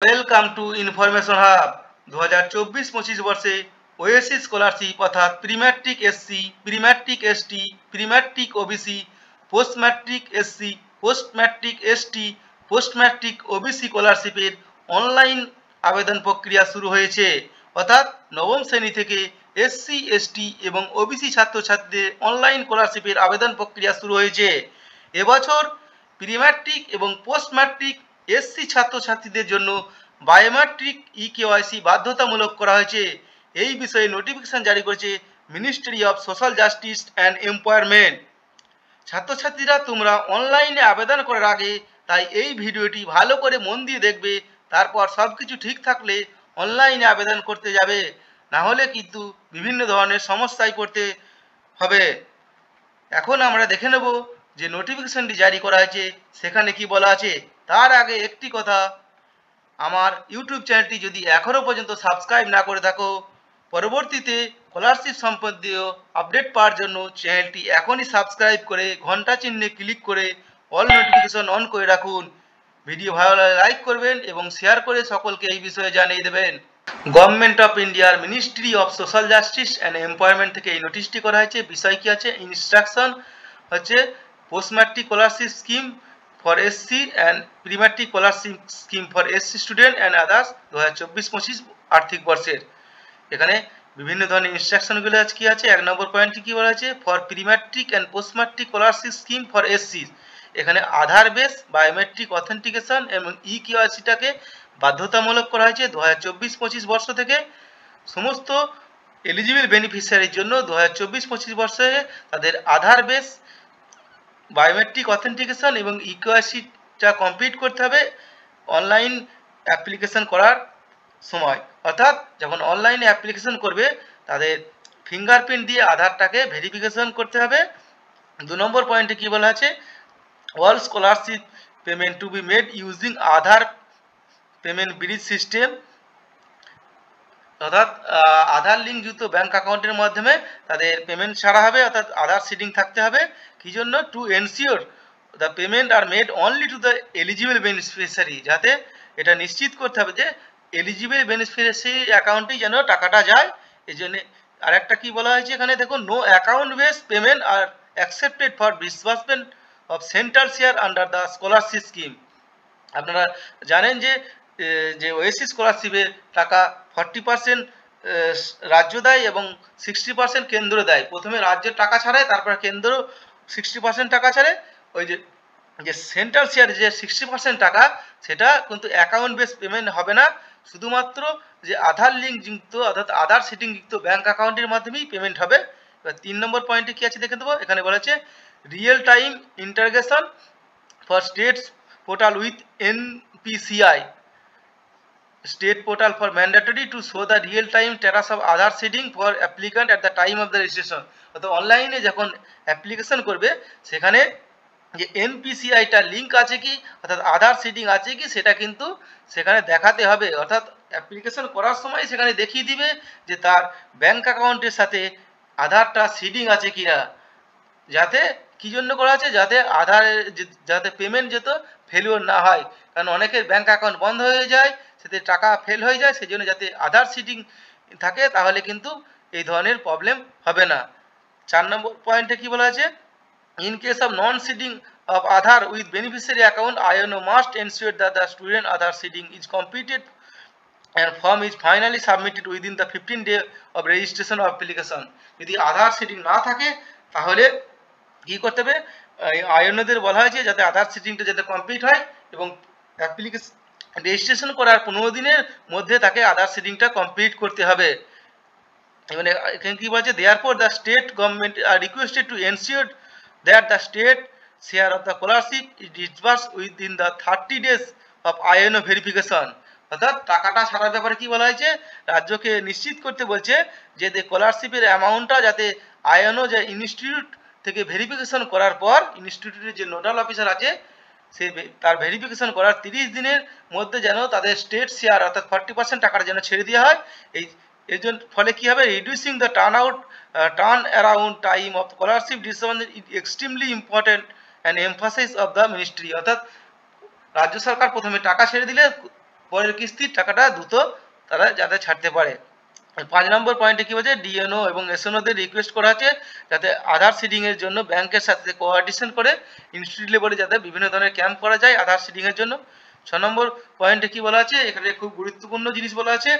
Welcome to information hub. 2024-25 বর্ষে OSC scholarship অর্থাৎ pre-matric SC, pre-matric ST, pre-matric OBC, post matric SC, post matric ST, post matric OBC স্কলারশিপের online আবেদন প্রক্রিয়া শুরু হয়েছে। অর্থাৎ নবম শ্রেণী থেকে এসসি, এসটি এবং ওবিসি ছাত্রছাত্রীদের অনলাইন স্কলারশিপের আবেদন প্রক্রিয়া শুরু হয়েছে। এবছর প্রিম্যাট্রিক এবং পোস্ট ম্যাট্রিক এসসি ছাত্রছাত্রীদের জন্য বায়োমেট্রিক ইকেওয়াইসি বাধ্যতামূলক করা হয়েছে। এই বিষয়ে নোটিফিকেশন জারি করেছে ministry of social justice and empowerment. ছাত্রছাত্রীরা তোমরা অনলাইনে আবেদন করার আগে তাই এই ভিডিওটি ভালো করে মন দিয়ে দেখবে, তারপর সব কিছু ঠিক থাকলে অনলাইনে আবেদন করতে যাবে, না হলে কিন্তু বিভিন্ন ধরনের সমস্যায় পড়তে হবে। এখন আমরা দেখে নেব যে নোটিফিকেশনটি জারি করা হয়েছে সেখানে কি বলা আছে। তার আগে একটি কথা, আমার ইউটিউব চ্যানেলটি যদি এখনও পর্যন্ত সাবস্ক্রাইব না করে থাকো, পরবর্তীতে স্কলারশিপ সম্বন্ধীয় আপডেট পাওয়ার জন্য চ্যানেলটি এখনই সাবস্ক্রাইব করে ঘন্টা চিহ্নে ক্লিক করে অল নোটিফিকেশন অন করে রাখুন। ভিডিও ভালো লাগলে লাইক করবেন এবং শেয়ার করে সকলকে এই বিষয়ে জানিয়ে দেবেন। গভর্নমেন্ট অফ ইন্ডিয়ার ministry of social justice and empowerment থেকে এই নোটিশটি করা হয়েছে। বিষয় কি আছে? ইনস্ট্রাকশন হচ্ছে post matric scholarship scheme for SC and pre matric scholarship scheme for SC student and others 2024-25 আর্থিক বর্ষের। এখানে বিভিন্ন ধরনের ইনস্ট্রাকশনগুলো আছে কি আছে। 1 নম্বর পয়েন্টটি কি বলা আছে? For pre matric and post matric scholarship scheme for SC. এখানে আধার বেস বায়োমেট্রিক অথেন্টিকেশন এবং ইকেওয়াইসিটাকে বাধ্যতামূলক করা হয়েছে 2024-25 বর্ষ থেকে। সমস্ত এলিজিবল বেনিফিশিয়ারির জন্য 2024-25 বর্ষে তাদের আধার বেস বায়োমেট্রিক অথেন্টিকেশন এবং ইকেওয়াইসিটা কমপ্লিট করতে হবে অনলাইন অ্যাপ্লিকেশন করার সময়। অর্থাৎ যখন অনলাইনে অ্যাপ্লিকেশন করবে তাদের ফিঙ্গারপ্রিন্ট দিয়ে আধারটাকে ভেরিফিকেশন করতে হবে। 2 নম্বর পয়েন্টে কি বলা আছে? All scholarship payment to be made using Aadhaar payment bridge system. অর্থাৎ আধার লিঙ্কযুক্ত ব্যাঙ্ক অ্যাকাউন্টের মাধ্যমে তাদের পেমেন্ট ছাড়া হবে, অর্থাৎ আধার সিডিং থাকতে হবে। কী জন্য? To ensure the payment are made only to the eligible beneficiary, যাতে এটা নিশ্চিত করতে হবে যে এলিজিবল বেনিফিশিয়ারি অ্যাকাউন্টেই যেন টাকাটা যায়। এই জন্যে আর একটা কী বলা হয়েছে এখানে দেখো, no account base payment are accepted for disbursement of central share under the scholarship scheme. আপনারা জানেন যে যে ওএসসি স্কলারশিপের টাকা 40% রাজ্য দেয় এবং 60% কেন্দ্র দেয়। প্রথমে রাজ্যের টাকা ছাড়ায়, তারপরে কেন্দ্র 60% টাকা ছাড়ে। ওই যে যে সেন্ট্রাল শেয়ার যে 60% টাকা, সেটা কিন্তু অ্যাকাউন্ট বেস পেমেন্ট হবে না, শুধুমাত্র যে আধার লিঙ্ক যুক্ত অর্থাৎ আধার সিটিং যুক্ত ব্যাঙ্ক অ্যাকাউন্টের মাধ্যমেই পেমেন্ট হবে। এবার 3 নম্বর পয়েন্টে কী আছে দেখে দেবো। এখানে বলা আছে real time integration for states portal with NPCI state portal for mandatory to show the real time status of Aadhaar seeding for applicant at the time of the registration। অর্থাৎ অনলাইনে যখন অ্যাপ্লিকেশন করবে সেখানে যে এনপিসিআইটা লিঙ্ক আছে কি অর্থাৎ আধার seeding আছে কি সেটা কিন্তু সেখানে দেখাতে হবে। অর্থাৎ অ্যাপ্লিকেশন করার সময় সেখানে দেখিয়ে দিবে যে তার ব্যাঙ্ক অ্যাকাউন্টের সাথে আধারটা সিডিং আছে কি না। যাতে কী জন্য করা আছে? যাতে আধারের যাতে পেমেন্ট যেত ফেলিওর না হয়, কারণ অনেকের ব্যাঙ্ক অ্যাকাউন্ট বন্ধ হয়ে যায়, সেতে টাকা ফেল হয়ে যায়, সেই জন্য যাতে আধার সিডিং থাকে, তাহলে কিন্তু এই ধরনের প্রবলেম হবে না। 4 নম্বর পয়েন্টে কী বলা আছে? In case of non-seeding of Aadhaar with beneficiary account, INO must ensure that the student Aadhaar seeding is completed and form is finally submitted within the 15 days of registration of application। যদি আধার seeding না থাকে তাহলে কী করতে হবে? আইএনওদের বলা হয়েছে যাতে আধার সিডিংটা যাতে কমপ্লিট হয় এবং অ্যাপ্লিকেশন রেজিস্ট্রেশন করার 15 দিনের মধ্যে তাকে আধার সিডিংটা কমপ্লিট করতে হবে। মানে এখানে কী বলছে? Therefore the state government are requested to ensure that the state share of the scholarship is disburse within the 30 days of INO verification. অর্থাৎ টাকাটা ছাড়ার ব্যাপারে কী বলা হয়েছে? রাজ্যকে নিশ্চিত করতে বলছে যে স্কলারশিপের অ্যামাউন্টটা যাতে আইএনও যে ইনস্টিটিউট থেকে ভেরিফিকেশন করার পর ইনস্টিটিউটের যে নোডাল অফিসার আছে সে তার ভেরিফিকেশন করার 30 দিনের মধ্যে যেন তাদের স্টেট শেয়ার অর্থাৎ 40% টাকাটা যেন ছেড়ে দেওয়া হয়। এর জন্য ফলে কী হবে? Reducing the turn around time of scholarship disbursement is extremely important and emphasise of the ministry. অর্থাৎ রাজ্য সরকার প্রথমে টাকা ছেড়ে দিলে পরের কিস্তির টাকাটা দ্রুত তারা যাতে ছাড়তে পারে। 5 নম্বর পয়েন্টে কী বলছে, ডিএনও এবং এসএনওদের রিকোয়েস্ট করা হচ্ছে যাতে আধার সিডিংয়ের জন্য ব্যাংকের সাথে কোঅর্ডিনেশন করে ইনস্টিটিউট লেভেলে যাতে বিভিন্ন ধরনের ক্যাম্প করা যায় আধার সিডিংয়ের জন্য। 6 নম্বর পয়েন্টে কী বলা আছে, এখানে খুব গুরুত্বপূর্ণ জিনিস বলা আছে,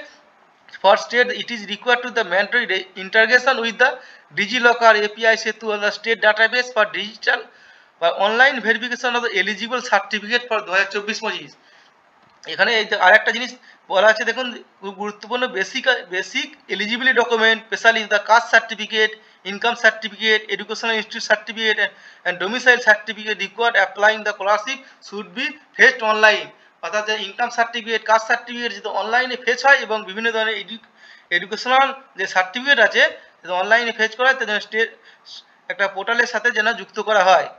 for state it is required to the mandatory integration with the DigiLocker API Setu or the state database for digital বা online verification of the eligible certificate for 2024-25। এখানে আরেকটা জিনিস বলা আছে দেখুন, খুব গুরুত্বপূর্ণ, basic eligibility document specially the caste certificate, income certificate, educational institute certificate and domicile certificate required applying the scholarship should be fetched online. অর্থাৎ যে ইনকাম সার্টিফিকেট, কাস্ট সার্টিফিকেট যদি অনলাইনে ফেচ হয় এবং বিভিন্ন ধরনের এডুকেশনাল যে সার্টিফিকেট আছে যদি অনলাইনে ফেচ করা হয় তাদের স্টেট একটা পোর্টালের সাথে যেন যুক্ত করা হয়।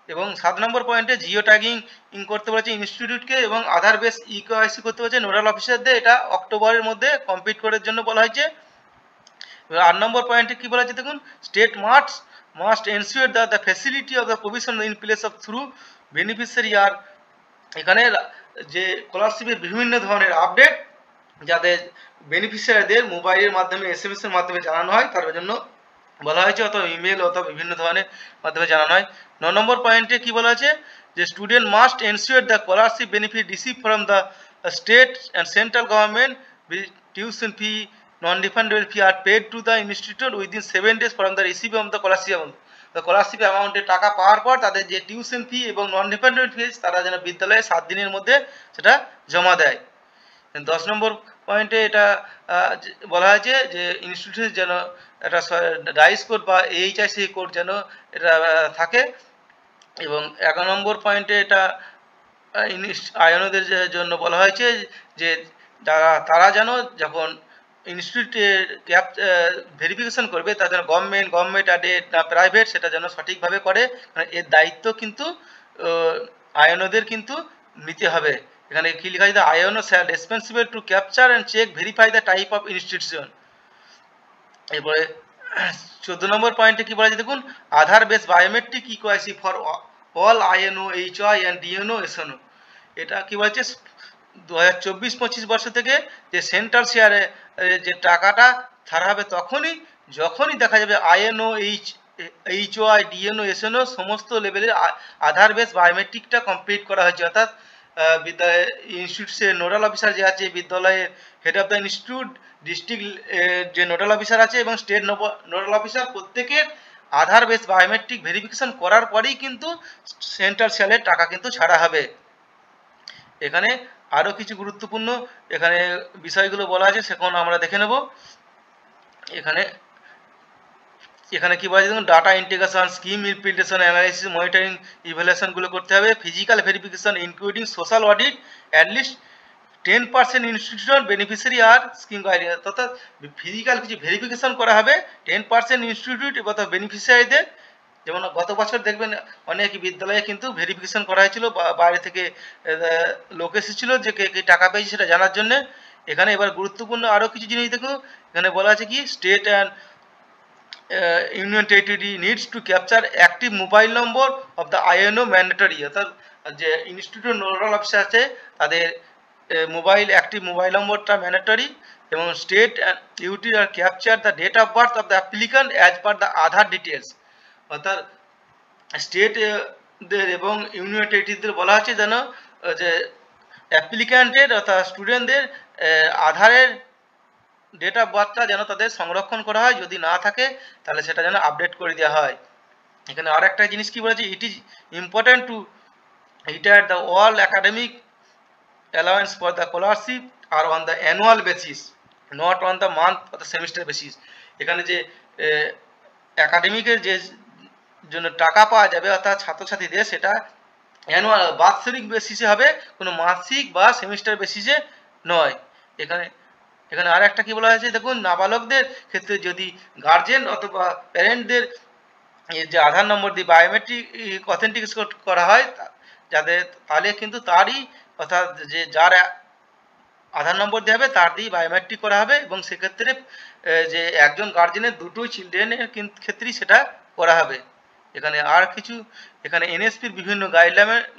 এবং 7 নম্বর পয়েন্টে জিও ট্যাগিং করতে বলেছে ইনস্টিটিউটকে এবং আধার বেস ইকেওয়াইসি করতে বলেছে নোডাল অফিসারদের, এটা অক্টোবরের মধ্যে কমপ্লিট করার জন্য বলা হয়েছে। 8 নম্বর পয়েন্টে কী বলা হয়েছে দেখুন, state must ensure the facility of the provision in place of through beneficiary are. এখানে যে স্কলারশিপের বিভিন্ন ধরনের আপডেট যাতে বেনিফিশিয়ারিদের মোবাইলের মাধ্যমে SMS-এর মাধ্যমে জানানো হয় তার জন্য বলা হয়েছে, অথবা ইমেল অথবা বিভিন্ন ধরনের মাধ্যমে জানানো হয়। 9 নম্বর পয়েন্টে কী বলা আছে, যে student must ensure the scholarship benefit receive from the state and central government, tuition fee, non refundable fee are paid to the institute within 7 days from the receive of the scholarship অ্যামাউন্টের টাকা পাওয়ার পর তাদের যে tuition fee এবং non refundable ফিজ তারা যেন বিদ্যালয়ে 7 দিনের মধ্যে সেটা জমা দেয়। 10 নম্বর পয়েন্টে এটা বলা হয়েছে যে ইনস্টিটিউশন যেন একটা ডাইস কোড বা এইচআইসি কোড যেন এটা থাকে। এবং 11 নম্বর পয়েন্টে এটা আয়নদের জন্য বলা হয়েছে যে তারা যেন যখন ইনস্টিটিউটের ক্যাপ ভেরিফিকেশন করবে তার যেন গভর্নমেন্ট এডেড না প্রাইভেট সেটা যেন সঠিকভাবে করে, মানে এর দায়িত্ব কিন্তু আয়নদের কিন্তু নিতে হবে। এখানে কি লেখা আছে, INO sir responsible to capture and check verify the type of institution. এরপরে 14 নম্বর পয়েন্টে কি বলা আছে দেখুন, Aadhaar base biometric eKYC for all INO, HOI and DNO SNO. এটা কি বলছে, 2024-25 বর্ষ থেকে যে সেন্ট্রাল শেয়ারে যে টাকাটা ছাড়া হবে যখনই দেখা যাবে আইএনও, এইচওয়াই, ডিএনও, এসএনও সমস্ত লেভেলের আধার বেস বায়োমেট্রিকটা কমপ্লিট করা হয়েছে। অর্থাৎ বিদ্যালয় ইনস্টিটিউটের নোডাল অফিসার যে আছে, বিদ্যালয়ের head of the institute, district যে নোডাল অফিসার আছে এবং স্টেট নোডাল অফিসার প্রত্যেকের আধার বেস বায়োমেট্রিক ভেরিফিকেশন করার পরেই কিন্তু সেন্ট্রাল শেয়ারের টাকা কিন্তু ছাড়া হবে। এখানে আরও কিছু গুরুত্বপূর্ণ এখানে বিষয়গুলো বলা আছে সেখানে আমরা দেখে নেব। এখানে কি বলা আছে দেখুন, data integration, scheme implementation, analysis, monitoring, ইভ্যালুয়েশনগুলো করতে হবে। Physical verification including social audit, at least 10% institution beneficiary are scheme guideline. অর্থাৎ ফিজিক্যাল কিছু ভেরিফিকেশন করা হবে 10% ইনস্টিটিউট এবং বেনিফিশিয়ারিদের। যেমন গত বছর দেখবেন অনেক বিদ্যালয়ে কিন্তু ভেরিফিকেশন করা হয়েছিল, বাইরে থেকে লোক এসেছিল যে কে টাকা পেয়েছে সেটা জানার জন্য। এখানে এবার গুরুত্বপূর্ণ আরও কিছু জিনিস দেখুন, এখানে বলা আছে কি, state and union territory needs to capture active mobile number of the INO mandatory. অর্থাৎ যে ইনস্টিটিউট নোডাল অফিসার আছে তাদের অ্যাক্টিভ মোবাইল নম্বরটা ম্যান্ডেটরি। এবং state and UT are capture the date of birth of the applicant as per the Aadhaar details. অর্থাৎ স্টেটদের এবং union টেরিটরিদের বলা হচ্ছে যেন যে অ্যাপ্লিক্যান্টের অর্থাৎ স্টুডেন্টদের আধারের ডেট অফ বার্থটা যেন তাদের সংরক্ষণ করা হয়, যদি না থাকে তাহলে সেটা যেন আপডেট করে দেওয়া হয়। এখানে আর একটা জিনিস কি বলেছে, it is important to retire the all academic allowance for the scholarship are on the annual basis, not on the month or the semester basis. এখানে যে একাডেমিকের যে জন্য টাকা পাওয়া যাবে অর্থাৎ ছাত্রছাত্রীদের, সেটা অ্যানুয়াল বাৎসরিক বেসিসে হবে, কোনো মাসিক বা সেমিস্টার বেসিসে নয়। এখানে আর একটা কি বলা হয়েছে দেখুন, নাবালকদের ক্ষেত্রে যদি গার্জেন অথবা প্যারেন্টদের যে আধার নম্বর দিয়ে বায়োমেট্রিক অথেন্টিকেশন করা হয় যাদের, তাহলে কিন্তু তারই অর্থাৎ যে যার আধার নম্বর দেওয়া হবে তার দিয়ে বায়োমেট্রিক করা হবে। এবং সেক্ষেত্রে যে একজন গার্জেনের দুটোই চিলড্রেনের ক্ষেত্রেই সেটা করা হবে। এখানে আর কিছু এখানে এনএসপির বিভিন্ন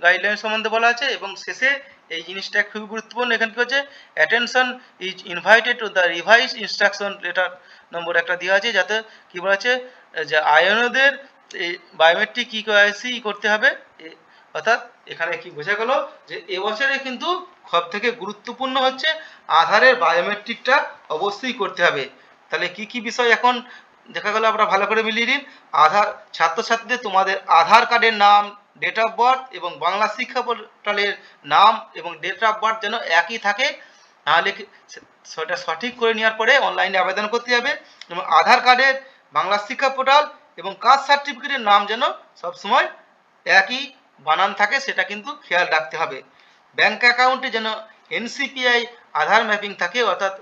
গাইডলাইন সম্বন্ধে বলা আছে এবং শেষে এই জিনিসটা খুবই গুরুত্বপূর্ণ। এখানে কি হচ্ছে, attention is invited to the revise instruction letter number একটা দেওয়া আছে, যাতে কি বলা আছে যে আইএনওদের এই বায়োমেট্রিক ইকেওয়াইসি করতে হবে। অর্থাৎ এখানে কি বোঝা গেল যে এবছরে কিন্তু সব থেকে গুরুত্বপূর্ণ হচ্ছে আধারের বায়োমেট্রিকটা অবশ্যই করতে হবে। তাহলে কি কি বিষয় এখন দেখা গেল, আমরা ভালো করে মিলিয়ে নিন। আধার, ছাত্রছাত্রীদের তোমাদের আধার কার্ডের নাম, ডেট অফ বার্থ এবং বাংলা শিক্ষা পোর্টালের নাম এবং ডেট অফ বার্থ যেন একই থাকে, নাহলে সেটা সঠিক করে নেওয়ার পরে অনলাইনে আবেদন করতে হবে। এবং আধার কার্ডের, বাংলা শিক্ষা পোর্টাল এবং কাস্ট সার্টিফিকেটের নাম যেন সবসময় একই বানান থাকে, সেটা কিন্তু খেয়াল রাখতে হবে। ব্যাংক অ্যাকাউন্টে যেন এনসিপিআই আধার ম্যাপিং থাকে, অর্থাৎ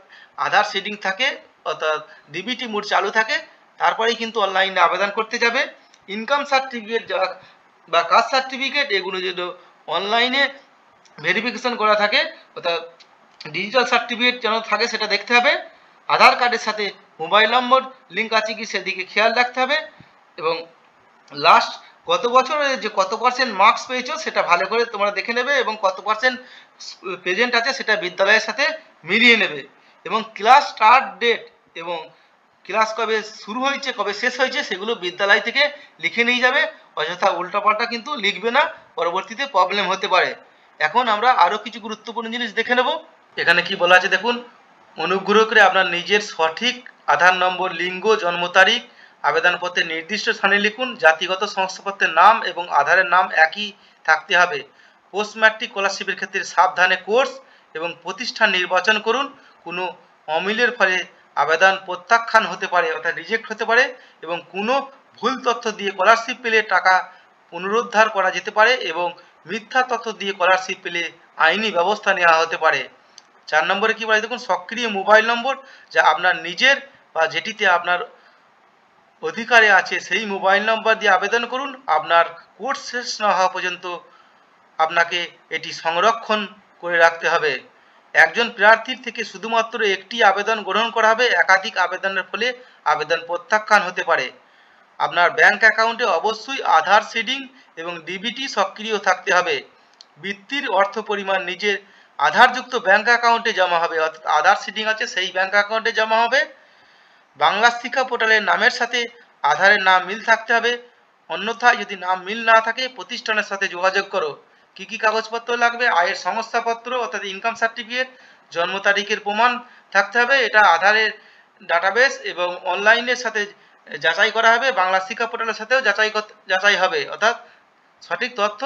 আধার সিডিং থাকে, অর্থাৎ ডিবিটি মোড চালু থাকে, তারপরেই কিন্তু অনলাইনে আবেদন করতে যাবে। ইনকাম সার্টিফিকেট বা কাস্ট সার্টিফিকেট এগুলো যেন অনলাইনে ভেরিফিকেশন করা থাকে, অর্থাৎ ডিজিটাল সার্টিফিকেট যেন থাকে সেটা দেখতে হবে। আধার কার্ডের সাথে মোবাইল নম্বর লিঙ্ক আছে কি সেদিকে খেয়াল রাখতে হবে। এবং লাস্ট গত বছরে যে কত পার্সেন্ট মার্কস পেয়েছো সেটা ভালো করে তোমরা দেখে নেবে, এবং কত পার্সেন্ট প্রেজেন্ট আছে সেটা বিদ্যালয়ের সাথে মিলিয়ে নেবে। এবং ক্লাস স্টার্ট ডেট এবং ক্লাস কবে শুরু হয়েছে কবে শেষ হয়েছে সেগুলো বিদ্যালয় থেকে লিখে নিয়ে যাবে, অযথা উল্টাপাল্টা কিন্তু লিখবে না, পরবর্তীতে প্রবলেম হতে পারে। এখন আমরা আরও কিছু গুরুত্বপূর্ণ জিনিস দেখে নেব। এখানে কি বলা আছে দেখুন, অনুগ্রহ করে আপনার নিজের সঠিক আধার নম্বর, লিঙ্গ, জন্ম তারিখ আবেদনপত্রের নির্দিষ্ট স্থানে লিখুন। জাতিগত শংসাপত্রের নাম এবং আধারের নাম একই থাকতে হবে। পোস্ট ম্যাট্রিক স্কলারশিপের ক্ষেত্রে সাবধানে কোর্স এবং প্রতিষ্ঠান নির্বাচন করুন। কোনো অমিলের ফলে আবেদন প্রত্যাখ্যান হতে পারে, অর্থাৎ রিজেক্ট হতে পারে, এবং কোনো ভুল তথ্য দিয়ে স্কলারশিপ পেলে টাকা পুনরুদ্ধার করা যেতে পারে, এবং মিথ্যা তথ্য দিয়ে স্কলারশিপ পেলে আইনি ব্যবস্থা নেওয়া হতে পারে। 4 নম্বরে কি বলে দেখুন, সক্রিয় মোবাইল নম্বর যা আপনার নিজের বা যেটিতে আপনার অধিকারে আছে সেই মোবাইল নম্বর দিয়ে আবেদন করুন। আপনার কোর্স শেষ না হওয়া পর্যন্ত আপনাকে এটি সংরক্ষণ করে রাখতে হবে। একজন প্রার্থীর থেকে শুধুমাত্র একটি আবেদন গ্রহণ করা হবে, একাধিক আবেদনের ফলে আবেদন প্রত্যাখ্যান হতে পারে। আপনার ব্যাংক অ্যাকাউন্টে অবশ্যই আধার সিডিং এবং ডিবিটি সক্রিয় থাকতে হবে। বৃত্তির অর্থ পরিমাণ নিজের আধারযুক্ত ব্যাংক অ্যাকাউন্টে জমা হবে, অর্থাৎ আধার সিডিং আছে সেই ব্যাংক অ্যাকাউন্টে জমা হবে। বাংলা শিক্ষা পোর্টালের নামের সাথে আধারের নাম মিল থাকতে হবে, অন্যথায় যদি নাম মিল না থাকে প্রতিষ্ঠানের সাথে যোগাযোগ করো। কি কি কাগজপত্র লাগবে, আয়ের সংস্থাপত্র অর্থাৎ ইনকাম সার্টিফিকেট, জন্ম তারিখের প্রমাণ থাকতে হবে, এটা আধারের ডাটাবেস এবং অনলাইনের সাথে যাচাই করা হবে, বাংলা শিক্ষা পোর্টালের সাথেও যাচাই হবে, অর্থাৎ সঠিক তথ্য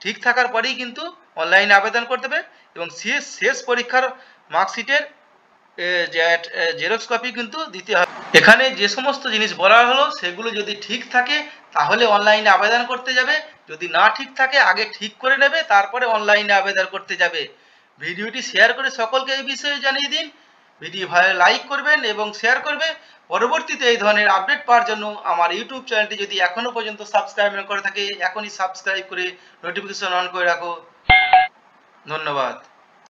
ঠিক থাকার পরেই কিন্তু অনলাইনে আবেদন করতে হবে। এবং শেষ পরীক্ষার মার্কশিটের জেরক্স কপি কিন্তু দিতে হবে। এখানে যে সমস্ত জিনিস বলা হলো সেগুলো যদি ঠিক থাকে তাহলে অনলাইনে আবেদন করতে যাবে, যদি না ঠিক থাকে আগে ঠিক করে নেবে, তারপরে অনলাইনে আবেদন করতে যাবে। ভিডিওটি শেয়ার করে সকলকে এই বিষয়ে জানিয়ে দিন। ভিডিও ভালো লাইক করবেন এবং শেয়ার করবে। পরবর্তীতে এই ধরনের আপডেট পাওয়ার জন্য আমার ইউটিউব চ্যানেলটি যদি এখনও পর্যন্ত সাবস্ক্রাইব না করে থাকে এখনই সাবস্ক্রাইব করে নোটিফিকেশন অন করে রাখো। ধন্যবাদ।